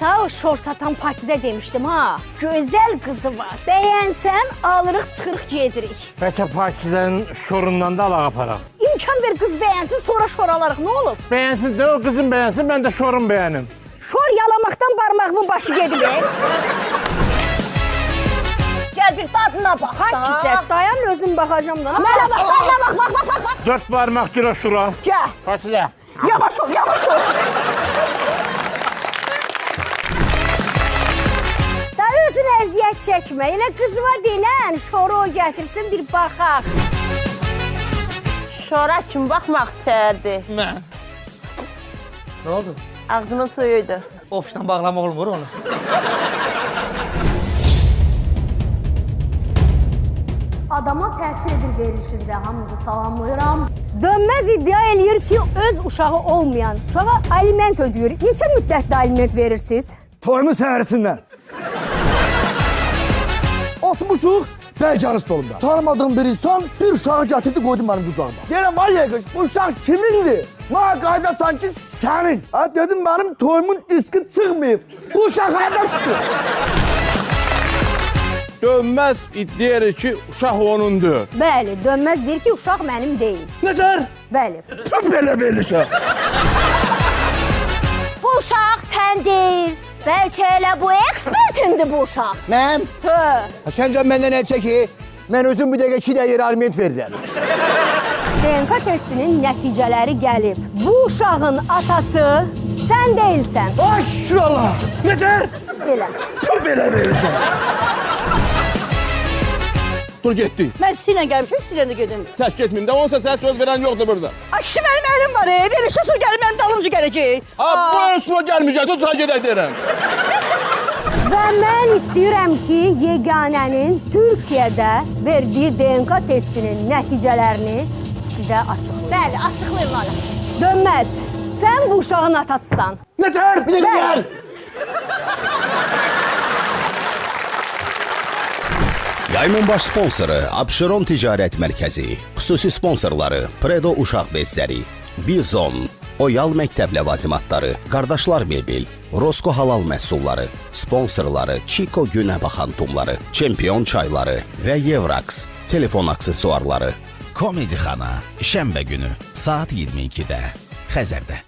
Sağ ol, şor satan Pakizə demişdim ha. Gözəl qızı var. Bəyənsən alırıq, çıxırıq, gedirik. Bəlkə Pakizənin şorundan da alaq aparaq. İmkan ver qız bəyənsin, sonra şor alarıq, nə olur? Bəyənsin de o qızın bəyənsin, mən də şorun bəyənim. Şor yalamaqdan barmağımın başı gedib. Gəl bir dadına bax. Pakizə, dayan özüm baxacam da. Mənə bax, dadına bax. 4 barmaq kilo şura. Gəl. Pakizə. Yavaş ol, yavaş ol. Da özün əziyyət çəkmə. Elə qızıma denən, şoru o gətirsin, bir baxaq. Şora kim baxmaq istərdi? Mən. Nə oldu? Ağzımın suyuydu. Ofisdən bağlama olmur onu. Adama təsir edir verilişində, hamınızı salamlayıram. Dönməz iddia eləyir ki, öz uşağı olmayan uşağa aliment ödəyir. Neçə müddətdə aliment verirsiniz? Toyumun səhərisindən. 60'ıq Bəycanı stolunda. Tanımadığım bir insan bir uşağı gətirdi qoydu mənim qucağıma. Deyirəm, ay yəqış, bu uşaq kimindir? Mənə qayda sanki sənin. Ha, dedim, mənim toyumun diski çıxmayıb. Bu uşaq hərdən çıxdı. Dönməz iddia edir ki, uşaq onundur. Bəli, Dönməz deyir ki, uşaq mənim deyil. Necər? Bəli. Tüp elə verilişə. Bu uşaq sən deyil. Bəlkə elə bu ekspertindir bu uşaq. Nəm? Hə. Səncə məndən nə ki, mən özüm bir dəqiqə 2 dəqiqə aliment verirəm. DNK testinin nəticələri gəlib. Bu uşağın atası sən deyilsən. Maşallah. Necər? Elə. Tüp elə verilişə. Dur getdik. Mən sizinlə gəlmişəm, sizinlə də gedim. Tək getməyim də, onsa sənə söz verən yoxdur burada. Ay kişi mənim əlim var, belə söz gəlib mənim dalımcı gələcək. Bu üstüma gəlməyəcək, dur çay gedək deyirəm. Və mən istəyirəm ki, yeganənin Türkiyədə verdiyi DNK testinin nəticələrini sizə açıqlayım. Bəli, açıqlayın Lala. Dönməz, sən bu uşağın atasısan. Necər? Bir dəqiqə gəl. Yayımın baş sponsoru Abşeron Ticarət Mərkəzi, xüsusi sponsorları Predo Uşaq Bezləri, Bizon, Oyal Məktəb ləvazimatları, Qardaşlar Mebel, Rosko Halal Məhsulları, sponsorları Çiko Günə Baxan Tumları, Çempion Çayları və Evrax, telefon aksesuarları. Komedi Xana, şənbə günü saat 22-də Xəzərdə.